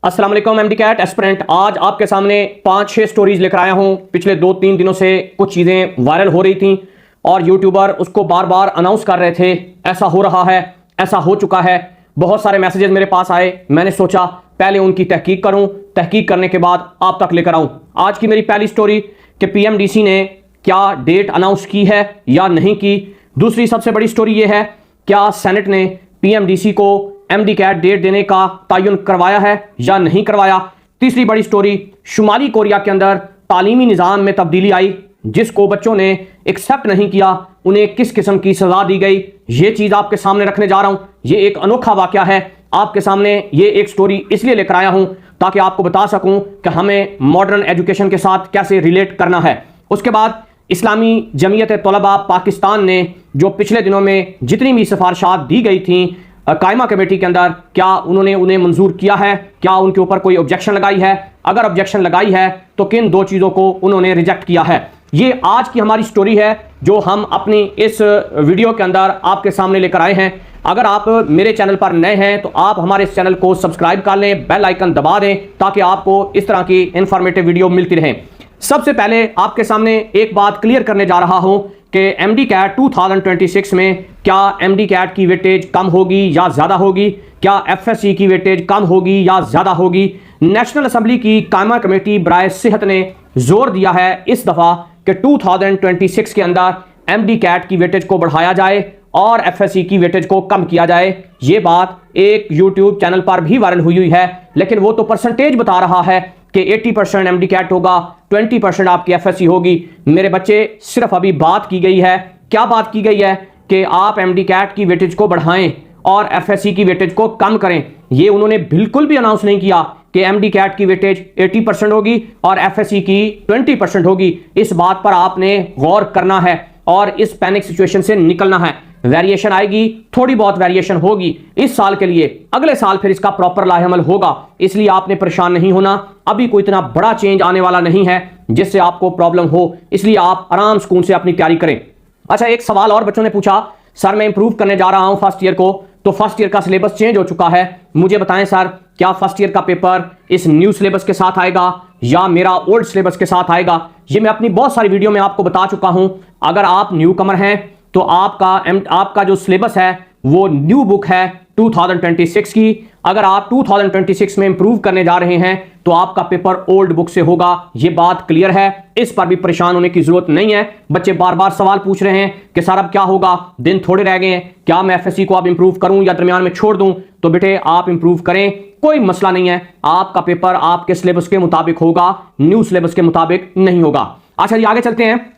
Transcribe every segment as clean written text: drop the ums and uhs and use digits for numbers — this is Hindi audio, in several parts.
अस्सलाम वालेकुम एमडी कैट एस्पिरेंट। आज आपके सामने 5-6 स्टोरीज लेकर आया हूं। पिछले 2-3 दिनों से कुछ चीज़ें वायरल हो रही थी और यूट्यूबर उसको बार बार अनाउंस कर रहे थे, ऐसा हो रहा है, ऐसा हो चुका है। बहुत सारे मैसेजेस मेरे पास आए। मैंने सोचा पहले उनकी तहकीक करूं, तहकीक करने के बाद आप तक लेकर आऊं। आज की मेरी पहली स्टोरी कि पीएमडीसी ने क्या डेट अनाउंस की है या नहीं की। दूसरी सबसे बड़ी स्टोरी ये है, क्या सेनेट ने पीएमडीसी को एमडी कैट डेट देने का तयन करवाया है या नहीं करवाया। तीसरी बड़ी स्टोरी, शुमाली कोरिया के अंदर तालीमी निज़ाम में तब्दीली आई, जिसको बच्चों ने एक्सेप्ट नहीं किया, उन्हें किस किस्म की सजा दी गई, ये चीज़ आपके सामने रखने जा रहा हूं। ये एक अनोखा वाकया है आपके सामने। ये एक स्टोरी इसलिए लेकर आया हूं ताकि आपको बता सकूं कि हमें मॉडर्न एजुकेशन के साथ कैसे रिलेट करना है। उसके बाद इस्लामी जमीयत तलबा पाकिस्तान ने जो पिछले दिनों में जितनी भी सिफारिशात दी गई थी कायमा कमेटी के अंदर, क्या उन्होंने उन्हें मंजूर किया है, क्या उनके ऊपर कोई ऑब्जेक्शन लगाई है, अगर ऑब्जेक्शन लगाई है तो किन 2 चीज़ों को उन्होंने रिजेक्ट किया है। ये आज की हमारी स्टोरी है जो हम अपनी इस वीडियो के अंदर आपके सामने लेकर आए हैं। अगर आप मेरे चैनल पर नए हैं तो आप हमारे इस चैनल को सब्सक्राइब कर लें, बेल आइकन दबा दें ताकि आपको इस तरह की इंफॉर्मेटिव वीडियो मिलती रहे। सबसे पहले आपके सामने एक बात क्लियर करने जा रहा हूं कि एमडी कैट 2026 में क्या एमडी कैट की वेटेज कम होगी या ज़्यादा होगी, क्या एफएससी की वेटेज कम होगी या ज़्यादा होगी। नेशनल असेंबली की कायमा कमेटी बराए सेहत ने जोर दिया है इस दफ़ा कि 2026 के अंदर एमडी कैट की वेटेज को बढ़ाया जाए और एफएससी की वेटेज को कम किया जाए। ये बात एक यूट्यूब चैनल पर भी वायरल हुई है, लेकिन वो तो परसेंटेज बता रहा है कि 80% एमडी कैट होगा, 20% आपकी एफएससी होगी। मेरे बच्चे, सिर्फ अभी बात की गई है, क्या बात की गई है कि आप एमडी कैट की वेटेज को बढ़ाएं और एफएससी की वेटेज को कम करें। ये उन्होंने बिल्कुल भी अनाउंस नहीं किया कि एमडी कैट की वेटेज 80% होगी और एफएससी की 20% होगी। इस बात पर आपने गौर करना है और इस पैनिक सिचुएशन से निकलना है। वेरिएशन आएगी, थोड़ी बहुत वेरिएशन होगी इस साल के लिए, अगले साल फिर इसका प्रॉपर लाहेअमल होगा, इसलिए आपने परेशान नहीं होना। अभी कोई इतना बड़ा चेंज आने वाला नहीं है जिससे आपको प्रॉब्लम हो, इसलिए आप आराम सुकून से अपनी तैयारी करें। अच्छा, एक सवाल और बच्चों ने पूछा, सर मैं इंप्रूव करने जा रहा हूं फर्स्ट ईयर को, तो फर्स्ट ईयर का सिलेबस चेंज हो चुका है, मुझे बताएं सर क्या फर्स्ट ईयर का पेपर इस न्यू सिलेबस के साथ आएगा या मेरा ओल्ड सिलेबस के साथ आएगा। ये मैं अपनी बहुत सारी वीडियो में आपको बता चुका हूं। अगर आप न्यू कमर हैं तो आपका जो सिलेबस है वो न्यू बुक है 2026 की। अगर आप 2026 में इंप्रूव करने जा रहे हैं तो आपका पेपर ओल्ड बुक से होगा। ये बात क्लियर है, इस पर भी परेशान होने की जरूरत नहीं है। बच्चे बार बार सवाल पूछ रहे हैं कि सर अब क्या होगा, दिन थोड़े रह गए हैं, क्या मैं एफएससी को अब इंप्रूव करूं या दरमियान में छोड़ दूं। तो बेटे आप इंप्रूव करें, कोई मसला नहीं है। आपका पेपर आपके सिलेबस के मुताबिक होगा, न्यू सिलेबस के मुताबिक नहीं होगा। अच्छा जी, आगे चलते हैं।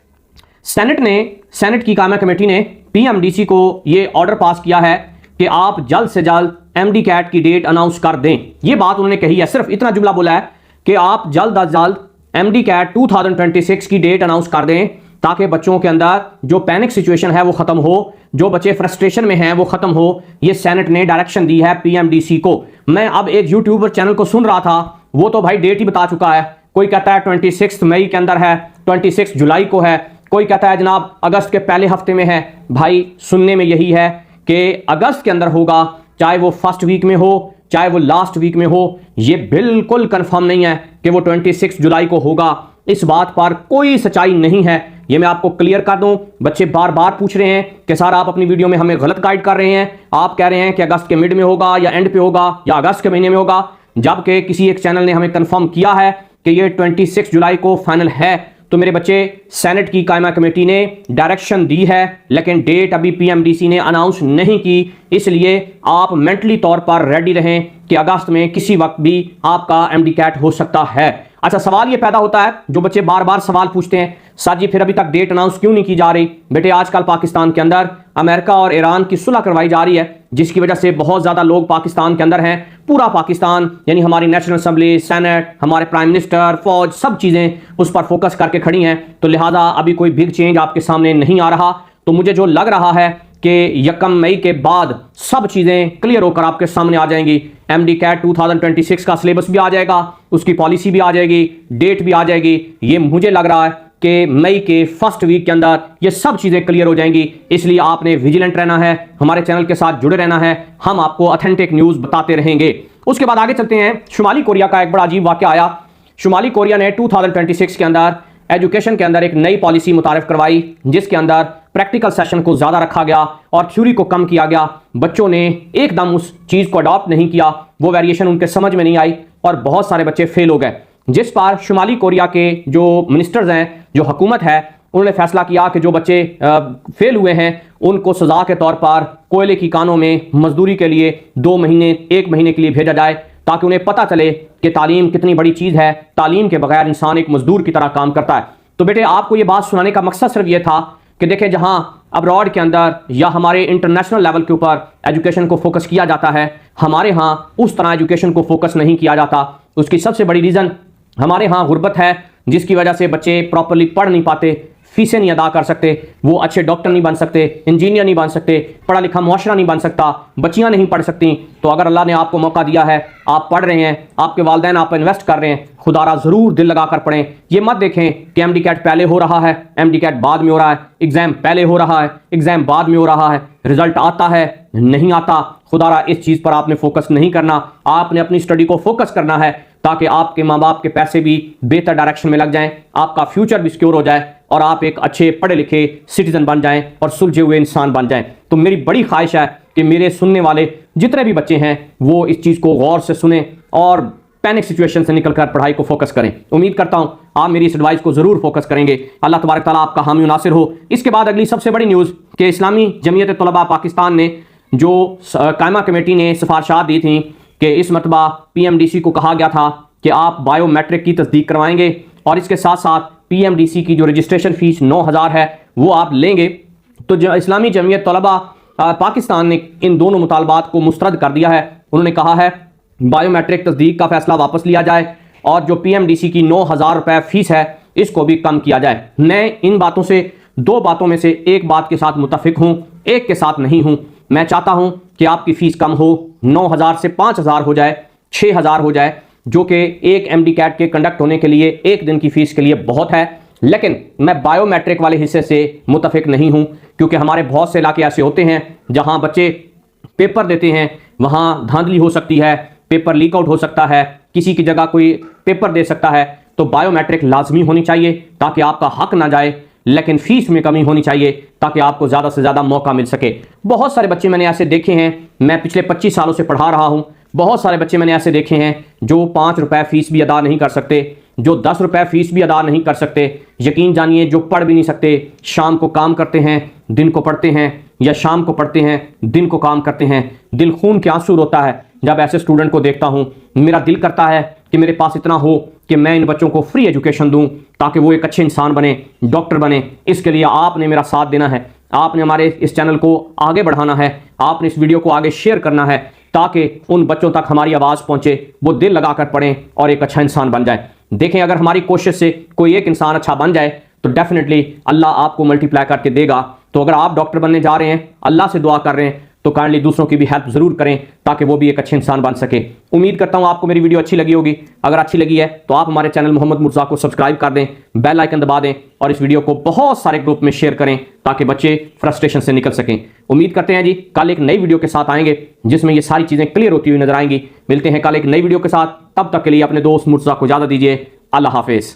सेनेट की कायमा कमेटी ने पीएमडीसी को यह ऑर्डर पास किया है कि आप जल्द से जल्द एमडी कैट की डेट अनाउंस कर दें। यह बात उन्होंने कही है, सिर्फ इतना जुमला बोला है कि आप जल्द अज जल्द एमडी कैट 2026 की डेट अनाउंस कर दें ताकि बच्चों के अंदर जो पैनिक सिचुएशन है वो खत्म हो, जो बच्चे फ्रस्ट्रेशन में हैं वो खत्म हो। ये सेनेट ने डायरेक्शन दी है पीएमडीसी को। मैं अब एक यूट्यूबर चैनल को सुन रहा था, वो तो भाई डेट ही बता चुका है। कोई कहता है 26 मई के अंदर है, 26 जुलाई को है, कोई कहता है जनाब अगस्त के पहले हफ्ते में है। भाई सुनने में यही है कि अगस्त के अंदर होगा, चाहे वो फर्स्ट वीक में हो चाहे वो लास्ट वीक में हो। ये बिल्कुल कंफर्म नहीं है कि वो 26 जुलाई को होगा। इस बात पर कोई सच्चाई नहीं है, ये मैं आपको क्लियर कर दूं। बच्चे बार बार पूछ रहे हैं कि सर आप अपनी वीडियो में हमें गलत गाइड कर रहे हैं, आप कह रहे हैं कि अगस्त के मिड में होगा या एंड पे होगा या अगस्त के महीने में होगा, जबकि किसी एक चैनल ने हमें कंफर्म किया है कि ये 26 जुलाई को फाइनल है। तो मेरे बच्चे, सेनेट की कायमा कमेटी ने डायरेक्शन दी है लेकिन डेट अभी पीएमडीसी ने अनाउंस नहीं की, इसलिए आप मेंटली तौर पर रेडी रहें कि अगस्त में किसी वक्त भी आपका एमडी कैट हो सकता है। अच्छा, सवाल ये पैदा होता है, जो बच्चे बार बार सवाल पूछते हैं, सर जी फिर अभी तक डेट अनाउंस क्यों नहीं की जा रही। बेटे आजकल पाकिस्तान के अंदर अमेरिका और ईरान की सुलह करवाई जा रही है, जिसकी वजह से बहुत ज़्यादा लोग पाकिस्तान के अंदर हैं। पूरा पाकिस्तान यानी हमारी नेशनल असेंबली, सेनेट, हमारे प्राइम मिनिस्टर, फौज, सब चीज़ें उस पर फोकस करके खड़ी हैं। तो लिहाजा अभी कोई बिग चेंज आपके सामने नहीं आ रहा। तो मुझे जो लग रहा है कि 1 मई के बाद सब चीज़ें क्लियर होकर आपके सामने आ जाएंगी। एमडी कैट 2026 का सिलेबस भी आ जाएगा, उसकी पॉलिसी भी आ जाएगी, डेट भी आ जाएगी। ये मुझे लग रहा है कि मई के फर्स्ट वीक के अंदर ये सब चीज़ें क्लियर हो जाएंगी। इसलिए आपने विजिलेंट रहना है, हमारे चैनल के साथ जुड़े रहना है, हम आपको ऑथेंटिक न्यूज़ बताते रहेंगे। उसके बाद आगे चलते हैं। शुमाली कोरिया का एक बड़ा अजीब वाक़या आया। शुमाली कोरिया ने 2026 के अंदर एजुकेशन के अंदर एक नई पॉलिसी मुतारिफ करवाई, जिसके अंदर प्रैक्टिकल सेशन को ज़्यादा रखा गया और थ्योरी को कम किया गया। बच्चों ने एकदम उस चीज़ को अडॉप्ट नहीं किया, वो वेरिएशन उनके समझ में नहीं आई और बहुत सारे बच्चे फेल हो गए। जिस पर शुमाली कोरिया के जो मिनिस्टर्स हैं, जो हुकूमत है, उन्होंने फैसला किया कि जो बच्चे फेल हुए हैं उनको सजा के तौर पर कोयले की कानों में मजदूरी के लिए 2 महीने 1 महीने के लिए भेजा जाए, ताकि उन्हें पता चले कि तालीम कितनी बड़ी चीज़ है। तालीम के बगैर इंसान एक मजदूर की तरह काम करता है। तो बेटे, आपको ये बात सुनाने का मकसद सिर्फ ये था कि देखें, जहाँ अब्रॉड के अंदर या हमारे इंटरनेशनल लेवल के ऊपर एजुकेशन को फोकस किया जाता है, हमारे यहाँ उस तरह एजुकेशन को फोकस नहीं किया जाता। उसकी सबसे बड़ी रीज़न हमारे यहाँ गुर्बत है, जिसकी वजह से बच्चे प्रॉपरली पढ़ नहीं पाते, फीसें नहीं अदा कर सकते, वो अच्छे डॉक्टर नहीं बन सकते, इंजीनियर नहीं बन सकते, पढ़ा लिखा मुआशरा नहीं बन सकता, बच्चियां नहीं पढ़ सकती। तो अगर अल्लाह ने आपको मौका दिया है, आप पढ़ रहे हैं, आपके वालिदैन आप इन्वेस्ट कर रहे हैं, खुदारा ज़रूर दिल लगा कर पढ़ें। ये मत देखें कि एमडी कैट पहले हो रहा है, एमडी कैट बाद में हो रहा है, एग्ज़ाम पहले हो रहा है, एग्ज़ाम बाद में हो रहा है, रिजल्ट आता है नहीं आता। खुदारा इस चीज़ पर आपने फोकस नहीं करना, आपने अपनी स्टडी को फोकस करना है, ताकि आपके माँ बाप के पैसे भी बेहतर डायरेक्शन में लग जाएं, आपका फ्यूचर भी सिक्योर हो जाए और आप एक अच्छे पढ़े लिखे सिटीजन बन जाएं और सुलझे हुए इंसान बन जाएं। तो मेरी बड़ी ख्वाहिश है कि मेरे सुनने वाले जितने भी बच्चे हैं वो इस चीज़ को गौर से सुने और पैनिक सिचुएशन से निकलकर पढ़ाई को फोकस करें। उम्मीद करता हूं आप मेरी इस एडवाइस को ज़रूर फोकस करेंगे। अल्लाह तबारक ताला आपका हामी नासिर हो। इसके बाद अगली सबसे बड़ी न्यूज़ कि इस्लामी जमीयत तलबा पाकिस्तान ने जो कायमा कमेटी ने सिफारिशात दी थी कि इस मरतबा PMDC को कहा गया था कि आप बायोमेट्रिक की तस्दीक करवाएंगे और इसके साथ साथ PMDC की जो रजिस्ट्रेशन फ़ीस 9,000 है वो आप लेंगे। तो जो इस्लामी जमीयत तलबा पाकिस्तान ने इन दोनों मुतालबात को मुस्तरद कर दिया है। उन्होंने कहा है बायोमेट्रिक तस्दीक का फैसला वापस लिया जाए और जो PMDC की 9,000 रुपये फ़ीस है इसको भी कम किया जाए। मैं इन बातों से 2 बातों में से एक बात के साथ मुतफिक हूँ, एक के साथ नहीं हूँ। मैं चाहता हूँ कि आपकी फ़ीस कम हो, 9,000 से 5,000 हो जाए, 6,000 हो जाए, जो कि एक MD कैट के कंडक्ट होने के लिए एक दिन की फ़ीस के लिए बहुत है। लेकिन मैं बायोमेट्रिक वाले हिस्से से मुतफिक नहीं हूँ, क्योंकि हमारे बहुत से इलाके ऐसे होते हैं जहाँ बच्चे पेपर देते हैं, वहाँ धांधली हो सकती है, पेपर लीक आउट हो सकता है, किसी की जगह कोई पेपर दे सकता है। तो बायोमेट्रिक लाजमी होनी चाहिए ताकि आपका हक ना जाए, लेकिन फ़ीस में कमी होनी चाहिए ताकि आपको ज़्यादा से ज़्यादा मौका मिल सके। बहुत सारे बच्चे मैंने ऐसे देखे हैं, मैं पिछले 25 सालों से पढ़ा रहा हूँ, बहुत सारे बच्चे मैंने ऐसे देखे हैं जो 5 रुपये फ़ीस भी अदा नहीं कर सकते, जो 10 रुपये फ़ीस भी अदा नहीं कर सकते। यकीन जानिए, जो पढ़ भी नहीं सकते, शाम को काम करते हैं, दिन को पढ़ते हैं, या शाम को पढ़ते हैं, दिन को काम करते हैं। दिल खून के आंसू रोता है जब ऐसे स्टूडेंट को देखता हूँ। मेरा दिल करता है कि मेरे पास इतना हो कि मैं इन बच्चों को फ्री एजुकेशन दूँ ताकि वो एक अच्छे इंसान बने, डॉक्टर बने। इसके लिए आपने मेरा साथ देना है, आपने हमारे इस चैनल को आगे बढ़ाना है, आपने इस वीडियो को आगे शेयर करना है ताकि उन बच्चों तक हमारी आवाज़ पहुँचे, वो दिल लगाकर पढ़ें और एक अच्छा इंसान बन जाए। देखें, अगर हमारी कोशिश से कोई एक इंसान अच्छा बन जाए तो डेफिनेटली अल्लाह आपको मल्टीप्लाई करके देगा। तो अगर आप डॉक्टर बनने जा रहे हैं, अल्लाह से दुआ कर रहे हैं, तो काइंडली दूसरों की भी हेल्प ज़रूर करें ताकि वो भी एक अच्छे इंसान बन सके। उम्मीद करता हूँ आपको मेरी वीडियो अच्छी लगी होगी। अगर अच्छी लगी है तो आप हमारे चैनल मोहम्मद मुर्जा को सब्सक्राइब कर दें, बेल आइकन दबा दें और इस वीडियो को बहुत सारे ग्रुप में शेयर करें ताकि बच्चे फ्रस्ट्रेशन से निकल सकें। उम्मीद करते हैं जी कल एक नई वीडियो के साथ आएंगे जिसमें ये सारी चीज़ें क्लियर होती हुई नजर आएंगी। मिलते हैं कल एक नई वीडियो के साथ, तब तक के लिए अपने दोस्त मुर्जा को इजाज़त दीजिए। अल्लाह हाफिज़।